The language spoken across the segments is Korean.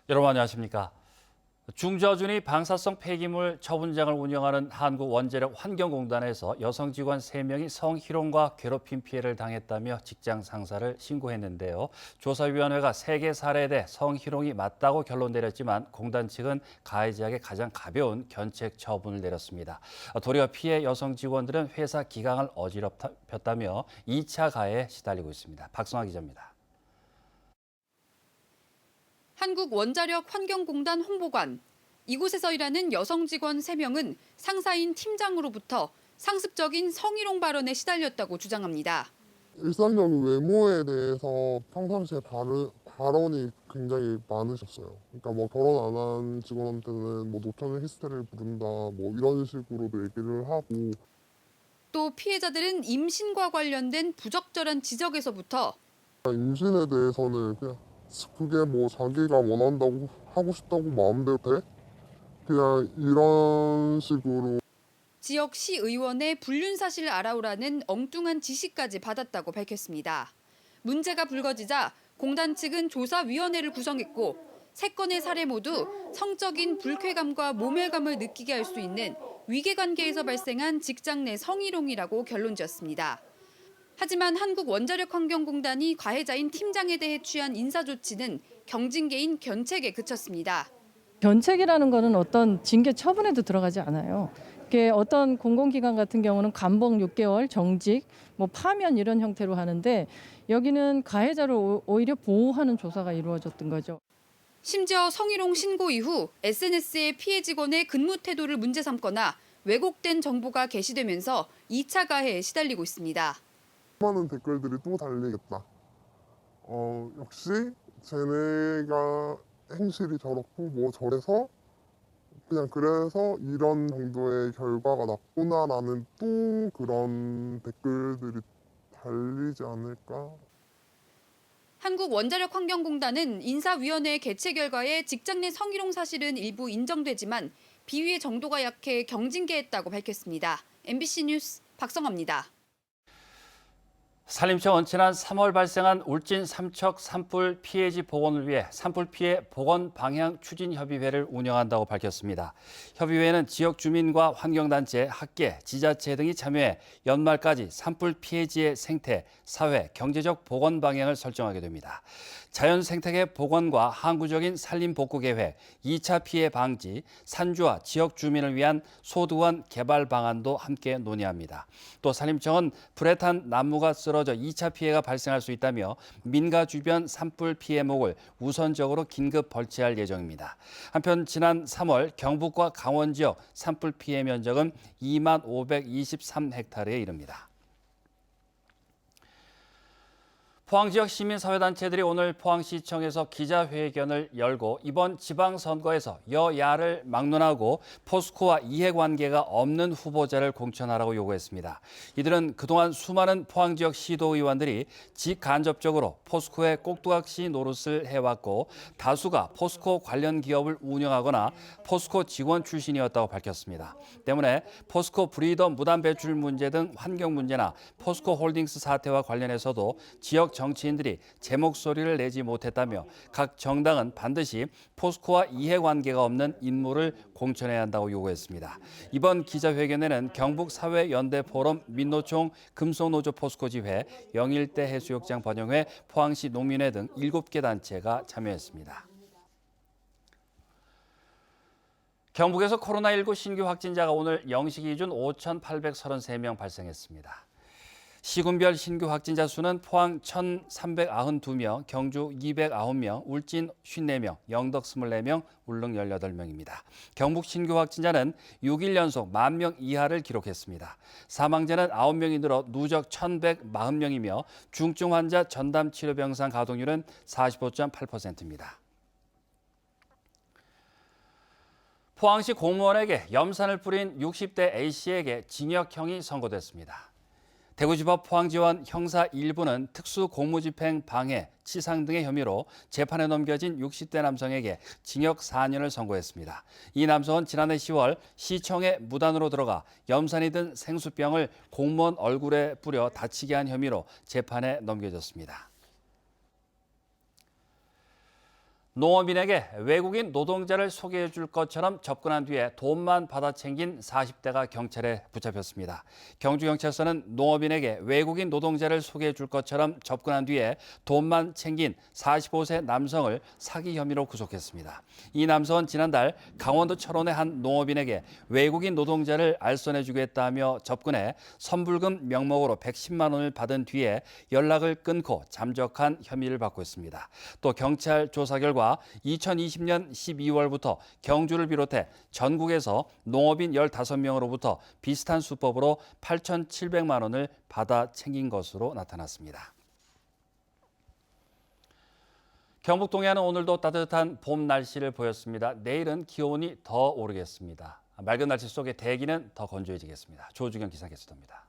여러분 안녕하십니까? 중저준위 방사성 폐기물 처분장을 운영하는 한국원자력 환경공단에서 여성 직원 3명이 성희롱과 괴롭힘 피해를 당했다며 직장 상사를 신고했는데요. 조사위원회가 3개 사례에 대해 성희롱이 맞다고 결론 내렸지만 공단 측은 가해자에게 가장 가벼운 견책 처분을 내렸습니다. 도리어 피해 여성 직원들은 회사 기강을 어지럽혔다며 2차 가해에 시달리고 있습니다. 박성아 기자입니다. 한국원자력 환경공단 홍보관. 이곳에서 일하는 여성 직원 3명은 상사인 팀장으로부터 상습적인 성희롱 발언에 시달렸다고 주장합니다. 일상적인 외모에 대해서 평상시에 발언이 굉장히 많으셨어요. 그러니까 뭐 결혼 안 한 직원한테는 뭐 노처녀 히스테리를 부른다 뭐 이런 식으로도 얘기를 하고, 또 피해자들은 임신과 관련된 부적절한 지적에서부터 임신에 대해서는 그냥 그게 뭐 자기가 원한다고 하고 싶다고 마음대로 돼? 그냥 이런 식으로. 지역 시의원의 불륜 사실을 알아오라는 엉뚱한 지시까지 받았다고 밝혔습니다. 문제가 불거지자 공단 측은 조사위원회를 구성했고 3건의 사례 모두 성적인 불쾌감과 모멸감을 느끼게 할 수 있는 위계관계에서 발생한 직장 내 성희롱이라고 결론지었습니다. 하지만 한국원자력환경공단이 가해자인 팀장에 대해 취한 인사조치는 경징계인 견책에 그쳤습니다. 견책이라는 거는 어떤 징계 처분에도 들어가지 않아요. 이게 어떤 공공기관 같은 경우는 감봉 6개월, 정직, 뭐 파면 이런 형태로 하는데 여기는 가해자를 오히려 보호하는 조사가 이루어졌던 거죠. 심지어 성희롱 신고 이후 SNS에 피해 직원의 근무 태도를 문제 삼거나 왜곡된 정보가 게시되면서 2차 가해에 시달리고 있습니다. 많은 댓글들이 또 달리겠다. 역시 쟤네가 행실이 저렇고 뭐 저래서 그냥 그래서 이런 정도의 결과가 났구나라는 또 그런 댓글들이 달리지 않을까. 한국원자력환경공단은 인사위원회 개최 결과에 직장 내 성희롱 사실은 일부 인정되지만 비위의 정도가 약해 경징계했다고 밝혔습니다. MBC 뉴스 박성아입니다. 산림청은 지난 3월 발생한 울진 삼척 산불 피해지 복원을 위해 산불 피해 복원 방향 추진 협의회를 운영한다고 밝혔습니다. 협의회는 지역 주민과 환경단체, 학계, 지자체 등이 참여해 연말까지 산불 피해지의 생태, 사회, 경제적 복원 방향을 설정하게 됩니다. 자연 생태계 복원과 항구적인 산림 복구 계획, 2차 피해 방지, 산주와 지역 주민을 위한 소득원 개발 방안도 함께 논의합니다. 또 산림청은 불에 탄 나무가 쓰러져 2차 피해가 발생할 수 있다며 민가 주변 산불 피해목을 우선적으로 긴급 벌채할 예정입니다. 한편 지난 3월 경북과 강원 지역 산불 피해 면적은 2523헥타르에 이릅니다. 포항 지역 시민사회단체들이 오늘 포항시청에서 기자회견을 열고 이번 지방선거에서 여야를 막론하고 포스코와 이해관계가 없는 후보자를 공천하라고 요구했습니다. 이들은 그동안 수많은 포항 지역 시도의원들이 직간접적으로 포스코의 꼭두각시 노릇을 해왔고 다수가 포스코 관련 기업을 운영하거나 포스코 직원 출신이었다고 밝혔습니다. 때문에 포스코 브리더 무단 배출 문제 등 환경 문제나 포스코 홀딩스 사태와 관련해서도 지역 정치인들이 제 목소리를 내지 못했다며 각 정당은 반드시 포스코와 이해관계가 없는 인물을 공천해야 한다고 요구했습니다. 이번 기자회견에는 경북사회연대포럼 민노총 금속노조 포스코 지회, 영일대 해수욕장 번영회, 포항시 농민회 등 7개 단체가 참여했습니다. 경북에서 코로나19 신규 확진자가 오늘 0시 기준 5,833명 발생했습니다. 시군별 신규 확진자 수는 포항 1,392명, 경주 209명, 울진 54명, 영덕 24명, 울릉 18명입니다. 경북 신규 확진자는 6일 연속 10,000명 이하를 기록했습니다. 사망자는 9명이 늘어 누적 1,140명이며 중증 환자 전담 치료 병상 가동률은 45.8%입니다. 포항시 공무원에게 염산을 뿌린 60대 A씨에게 징역형이 선고됐습니다. 대구지법 포항지원 형사 1부는 특수공무집행 방해, 치상 등의 혐의로 재판에 넘겨진 60대 남성에게 징역 4년을 선고했습니다. 이 남성은 지난해 10월 시청에 무단으로 들어가 염산이 든 생수병을 공무원 얼굴에 뿌려 다치게 한 혐의로 재판에 넘겨졌습니다. 농업인에게 외국인 노동자를 소개해 줄 것처럼 접근한 뒤에 돈만 받아 챙긴 40대가 경찰에 붙잡혔습니다. 경주경찰서는 농업인에게 외국인 노동자를 소개해 줄 것처럼 접근한 뒤에 돈만 챙긴 45세 남성을 사기 혐의로 구속했습니다. 이 남성은 지난달 강원도 철원의 한 농업인에게 외국인 노동자를 알선해 주겠다며 접근해 선불금 명목으로 110만 원을 받은 뒤에 연락을 끊고 잠적한 혐의를 받고 있습니다. 또 경찰 조사 결과 2020년 12월부터 경주를 비롯해 전국에서 농업인 15명으로부터 비슷한 수법으로 8,700만 원을 받아 챙긴 것으로 나타났습니다. 경북 동해안은 오늘도 따뜻한 봄 날씨를 보였습니다. 내일은 기온이 더 오르겠습니다. 맑은 날씨 속에 대기는 더 건조해지겠습니다. 조주경 기상캐스터입니다.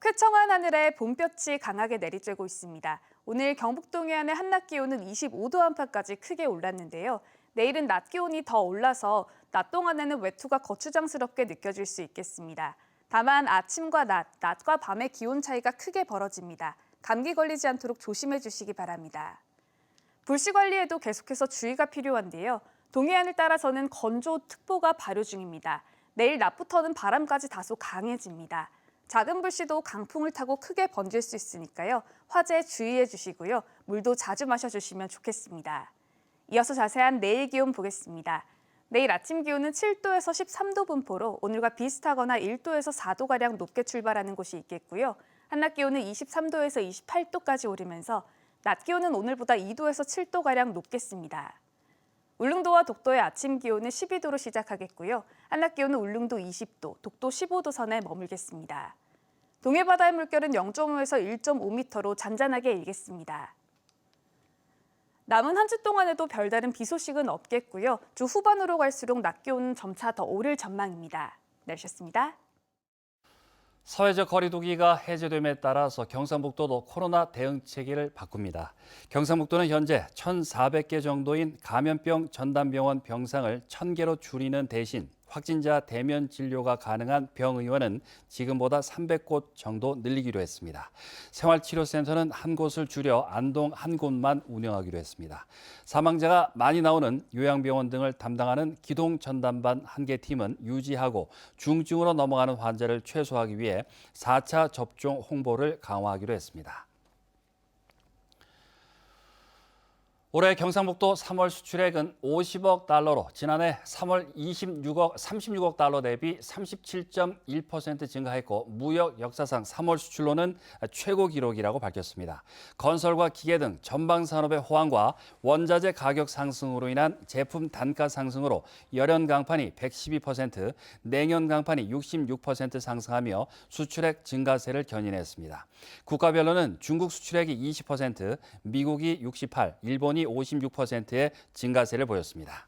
쾌청한 하늘에 봄볕이 강하게 내리쬐고 있습니다. 오늘 경북 동해안의 한낮 기온은 25도 안팎까지 크게 올랐는데요. 내일은 낮 기온이 더 올라서 낮 동안에는 외투가 거추장스럽게 느껴질 수 있겠습니다. 다만 아침과 낮과 밤의 기온 차이가 크게 벌어집니다. 감기 걸리지 않도록 조심해 주시기 바랍니다. 불씨 관리에도 계속해서 주의가 필요한데요. 동해안을 따라서는 건조특보가 발효 중입니다. 내일 낮부터는 바람까지 다소 강해집니다. 작은 불씨도 강풍을 타고 크게 번질 수 있으니까요. 화재에 주의해 주시고요. 물도 자주 마셔주시면 좋겠습니다. 이어서 자세한 내일 기온 보겠습니다. 내일 아침 기온은 7도에서 13도 분포로 오늘과 비슷하거나 1도에서 4도가량 높게 출발하는 곳이 있겠고요. 한낮 기온은 23도에서 28도까지 오르면서 낮 기온은 오늘보다 2도에서 7도가량 높겠습니다. 울릉도와 독도의 아침 기온은 12도로 시작하겠고요. 한낮 기온은 울릉도 20도, 독도 15도 선에 머물겠습니다. 동해바다의 물결은 0.5에서 1.5m로 잔잔하게 일겠습니다. 남은 한 주 동안에도 별다른 비 소식은 없겠고요. 주 후반으로 갈수록 낮 기온은 점차 더 오를 전망입니다. 내리셨습니다. 사회적 거리 두기가 해제됨에 따라서 경상북도도 코로나 대응 체계를 바꿉니다. 경상북도는 현재 1,400개 정도인 감염병 전담병원 병상을 1,000개로 줄이는 대신 확진자 대면 진료가 가능한 병의원은 지금보다 300곳 정도 늘리기로 했습니다. 생활치료센터는 한 곳을 줄여 안동 한 곳만 운영하기로 했습니다. 사망자가 많이 나오는 요양병원 등을 담당하는 기동 전담반 1개 팀은 유지하고 중증으로 넘어가는 환자를 최소화하기 위해 4차 접종 홍보를 강화하기로 했습니다. 올해 경상북도 3월 수출액은 50억 달러로 지난해 3월 36억 달러 대비 37.1% 증가했고 무역 역사상 3월 수출로는 최고 기록이라고 밝혔습니다. 건설과 기계 등 전방 산업의 호황과 원자재 가격 상승으로 인한 제품 단가 상승으로 열연 강판이 112%, 냉연 강판이 66% 상승하며 수출액 증가세를 견인했습니다. 국가별로는 중국 수출액이 20%, 미국이 68%, 일본이 56%의 증가세를 보였습니다.